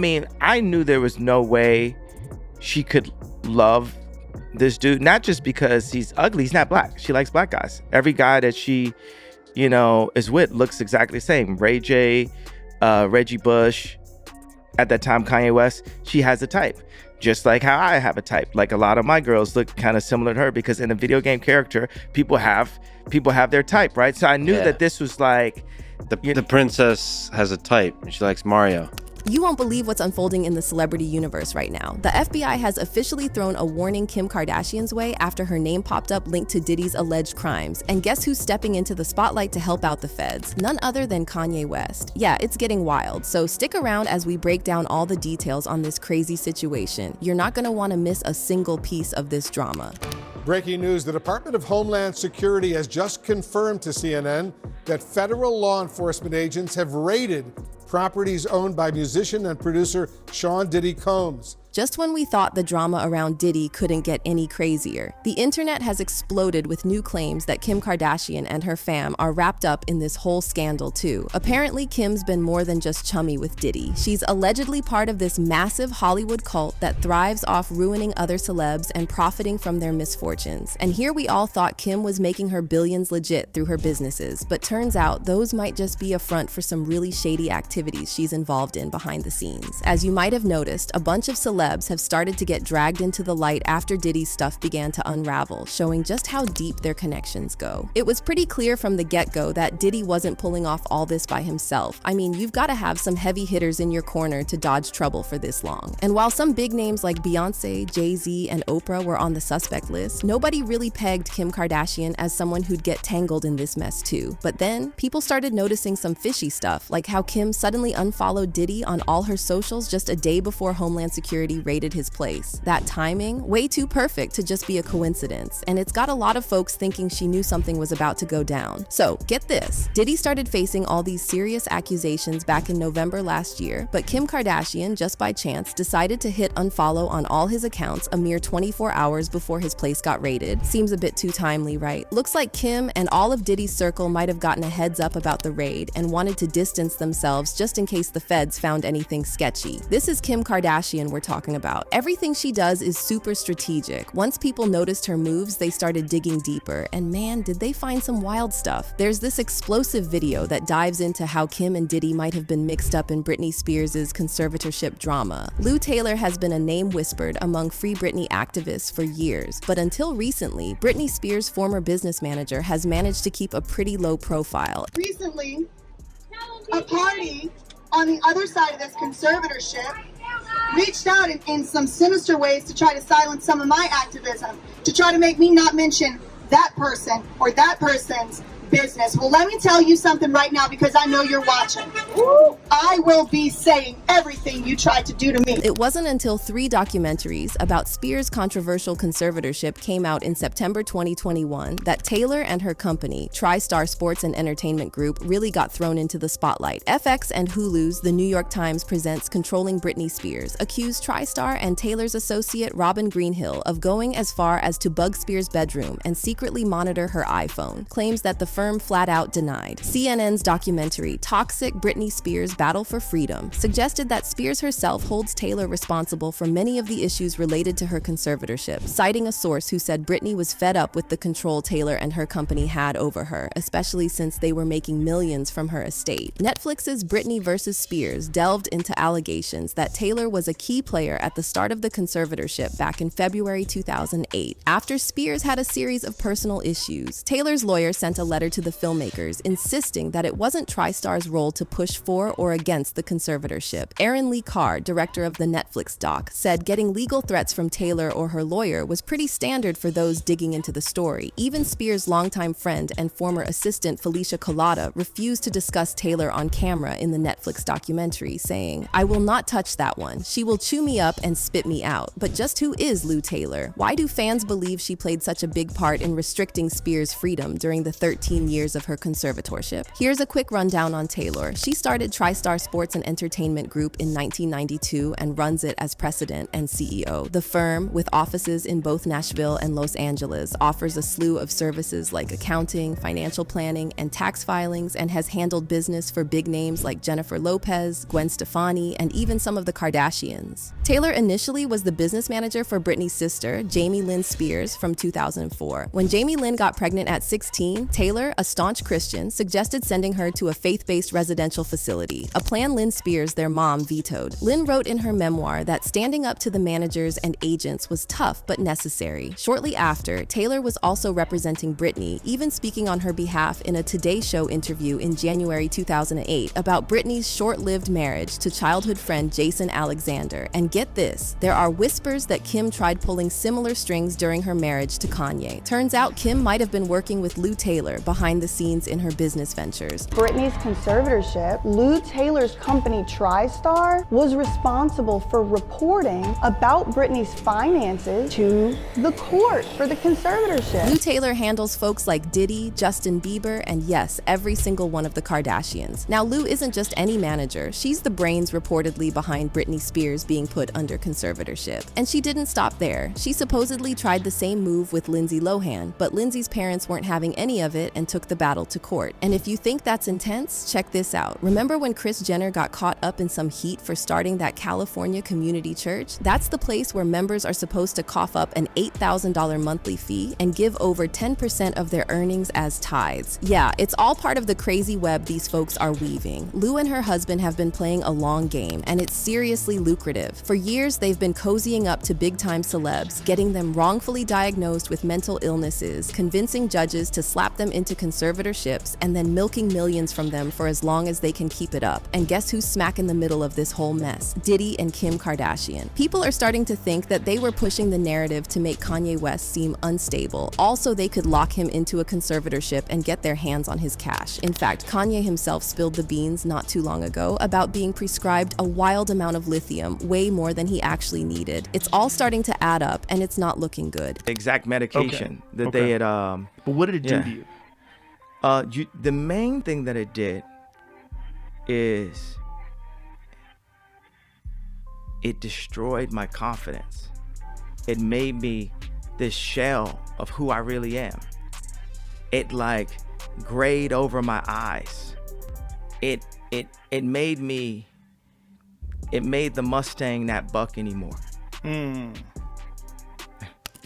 mean, I knew there was no way she could love this dude, not just because he's ugly. He's not black. She likes black guys. Every guy that she, is with looks exactly the same. Ray J, Reggie Bush, at that time Kanye West. She has a type, just like how I have a type. Like a lot of my girls look kind of similar to her, because in a video game character, people have their type, right? So I knew that this was like the princess has a type. She likes Mario. You won't believe what's unfolding in the celebrity universe right now. The FBI has officially thrown a warning Kim Kardashian's way after her name popped up linked to Diddy's alleged crimes. And guess who's stepping into the spotlight to help out the feds? None other than Kanye West. Yeah, it's getting wild. So stick around as we break down all the details on this crazy situation. You're not gonna wanna miss a single piece of this drama. Breaking news, the Department of Homeland Security has just confirmed to CNN that federal law enforcement agents have raided properties owned by musician and producer Sean Diddy Combs. Just when we thought the drama around Diddy couldn't get any crazier, the internet has exploded with new claims that Kim Kardashian and her fam are wrapped up in this whole scandal too. Apparently, Kim's been more than just chummy with Diddy. She's allegedly part of this massive Hollywood cult that thrives off ruining other celebs and profiting from their misfortunes. And here we all thought Kim was making her billions legit through her businesses, but turns out those might just be a front for some really shady activities she's involved in behind the scenes. As you might have noticed, a bunch of celebs have started to get dragged into the light after Diddy's stuff began to unravel, showing just how deep their connections go. It was pretty clear from the get-go that Diddy wasn't pulling off all this by himself. I mean, you've got to have some heavy hitters in your corner to dodge trouble for this long. And while some big names like Beyonce, Jay-Z, and Oprah were on the suspect list, nobody really pegged Kim Kardashian as someone who'd get tangled in this mess too. But then, people started noticing some fishy stuff, like how Kim suddenly unfollowed Diddy on all her socials just a day before Homeland Security raided his place. That timing, way too perfect to just be a coincidence, and it's got a lot of folks thinking she knew something was about to go down. So, get this, Diddy started facing all these serious accusations back in November last year, but Kim Kardashian, just by chance, decided to hit unfollow on all his accounts a mere 24 hours before his place got raided. Seems a bit too timely, right? Looks like Kim and all of Diddy's circle might have gotten a heads up about the raid and wanted to distance themselves just in case the feds found anything sketchy. This is Kim Kardashian we're talking about. Everything she does is super strategic. Once people noticed her moves, they started digging deeper, and man, did they find some wild stuff. There's this explosive video that dives into how Kim and Diddy might have been mixed up in Britney Spears' conservatorship drama. Lou Taylor has been a name whispered among Free Britney activists for years, but until recently, Britney Spears' former business manager has managed to keep a pretty low profile. Recently, a party on the other side of this conservatorship reached out in some sinister ways to try to silence some of my activism, to try to make me not mention that person or that person's business. Well, let me tell you something right now, because I know you're watching. I will be saying everything you tried to do to me. It wasn't until 3 documentaries about Spears' controversial conservatorship came out in September 2021 that Taylor and her company, TriStar Sports and Entertainment Group, really got thrown into the spotlight. FX and Hulu's The New York Times Presents Controlling Britney Spears accused TriStar and Taylor's associate Robin Greenhill of going as far as to bug Spears' bedroom and secretly monitor her iPhone, claims that the firm flat out denied. CNN's documentary, Toxic Britney Spears Battle for Freedom, suggested that Spears herself holds Taylor responsible for many of the issues related to her conservatorship, citing a source who said Britney was fed up with the control Taylor and her company had over her, especially since they were making millions from her estate. Netflix's Britney vs. Spears delved into allegations that Taylor was a key player at the start of the conservatorship back in February 2008. After Spears had a series of personal issues, Taylor's lawyer sent a letter to the filmmakers insisting that it wasn't TriStar's role to push for or against the conservatorship. Aaron Lee Carr, director of the Netflix doc, said getting legal threats from Taylor or her lawyer was pretty standard for those digging into the story. Even Spears' longtime friend and former assistant Felicia Collada refused to discuss Taylor on camera in the Netflix documentary, saying, "I will not touch that one. She will chew me up and spit me out." But just who is Lou Taylor? Why do fans believe she played such a big part in restricting Spears' freedom during the 13 years of her conservatorship? Here's a quick rundown on Taylor. She started TriStar Sports and Entertainment Group in 1992 and runs it as president and CEO. The firm, with offices in both Nashville and Los Angeles, offers a slew of services like accounting, financial planning, and tax filings, and has handled business for big names like Jennifer Lopez, Gwen Stefani, and even some of the Kardashians. Taylor initially was the business manager for Britney's sister, Jamie Lynn Spears, from 2004. When Jamie Lynn got pregnant at 16, Taylor, a staunch Christian, suggested sending her to a faith-based residential facility, a plan Lynn Spears, their mom, vetoed. Lynn wrote in her memoir that standing up to the managers and agents was tough but necessary. Shortly after, Taylor was also representing Britney, even speaking on her behalf in a Today Show interview in January 2008 about Britney's short-lived marriage to childhood friend Jason Alexander. And get this, there are whispers that Kim tried pulling similar strings during her marriage to Kanye. Turns out Kim might have been working with Lou Taylor behind the scenes in her business ventures. Britney's conservatorship, Lou Taylor's company TriStar was responsible for reporting about Britney's finances to the court for the conservatorship. Lou Taylor handles folks like Diddy, Justin Bieber, and yes, every single one of the Kardashians. Now, Lou isn't just any manager. She's the brains reportedly behind Britney Spears being put under conservatorship. And she didn't stop there. She supposedly tried the same move with Lindsay Lohan, but Lindsay's parents weren't having any of it and took the battle to court. And if you think that's intense, check this out. Remember when Kris Jenner got caught up in some heat for starting that California community church? That's the place where members are supposed to cough up an $8,000 monthly fee and give over 10% of their earnings as tithes. Yeah, it's all part of the crazy web these folks are weaving. Lou and her husband have been playing a long game, and it's seriously lucrative. For years, they've been cozying up to big-time celebs, getting them wrongfully diagnosed with mental illnesses, convincing judges to slap them into conservatorships, and then milking millions from them for as long as they can keep it up. And guess who's smack in the middle of this whole mess? Diddy and Kim Kardashian. People are starting to think that they were pushing the narrative to make Kanye West seem unstable. Also, they could lock him into a conservatorship and get their hands on his cash. In fact, Kanye himself spilled the beans not too long ago about being prescribed a wild amount of lithium, way more than he actually needed. It's all starting to add up, and it's not looking good. Exact medication that they had. But what did it do to you? The main thing that it did is it destroyed my confidence. It made me this shell of who I really am. It like grayed over my eyes. It made the Mustang not buck anymore.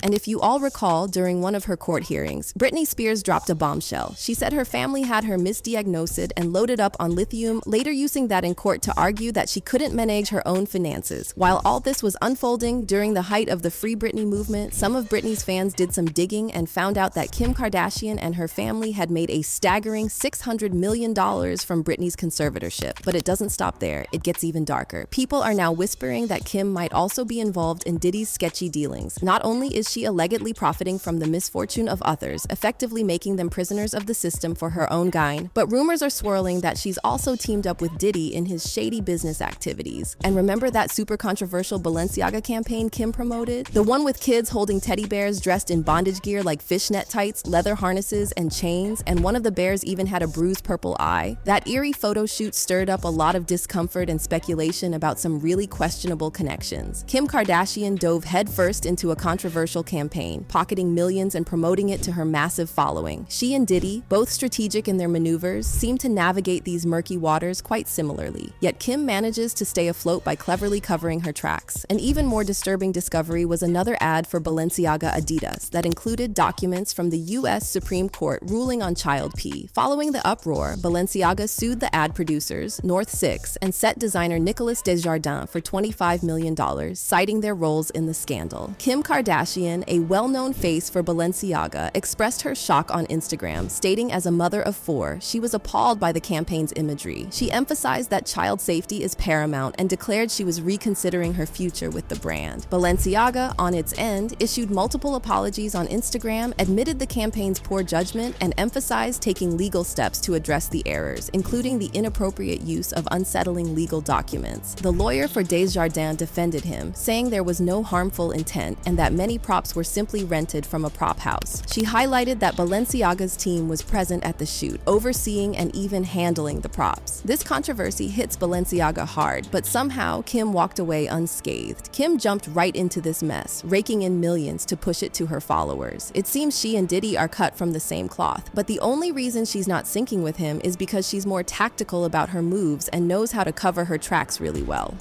And if you all recall, during one of her court hearings, Britney Spears dropped a bombshell. She said her family had her misdiagnosed and loaded up on lithium, later using that in court to argue that she couldn't manage her own finances. While all this was unfolding during the height of the Free Britney movement, some of Britney's fans did some digging and found out that Kim Kardashian and her family had made a staggering $600 million from Britney's conservatorship. But it doesn't stop there. It gets even darker. People are now whispering that Kim might also be involved in Diddy's sketchy dealings. Not only is she allegedly profiting from the misfortune of others, effectively making them prisoners of the system for her own gain, but rumors are swirling that she's also teamed up with Diddy in his shady business activities. And remember that super controversial Balenciaga campaign Kim promoted? The one with kids holding teddy bears dressed in bondage gear like fishnet tights, leather harnesses, and chains, and one of the bears even had a bruised purple eye? That eerie photo shoot stirred up a lot of discomfort and speculation about some really questionable connections. Kim Kardashian dove headfirst into a controversial campaign, pocketing millions and promoting it to her massive following. She and Diddy, both strategic in their maneuvers, seem to navigate these murky waters quite similarly. Yet Kim manages to stay afloat by cleverly covering her tracks. An even more disturbing discovery was another ad for Balenciaga Adidas that included documents from the U.S. Supreme Court ruling on child pee. Following the uproar, Balenciaga sued the ad producers, North 6, and set designer Nicolas Desjardins for $25 million, citing their roles in the scandal. Kim Kardashian, a well-known face for Balenciaga, expressed her shock on Instagram, stating as a mother of 4, she was appalled by the campaign's imagery. She emphasized that child safety is paramount and declared she was reconsidering her future with the brand. Balenciaga, on its end, issued multiple apologies on Instagram, admitted the campaign's poor judgment, and emphasized taking legal steps to address the errors, including the inappropriate use of unsettling legal documents. The lawyer for Desjardins defended him, saying there was no harmful intent and that many products props were simply rented from a prop house. She highlighted that Balenciaga's team was present at the shoot, overseeing and even handling the props. This controversy hits Balenciaga hard, but somehow Kim walked away unscathed. Kim jumped right into this mess, raking in millions to push it to her followers. It seems she and Diddy are cut from the same cloth, but the only reason she's not syncing with him is because she's more tactical about her moves and knows how to cover her tracks really well.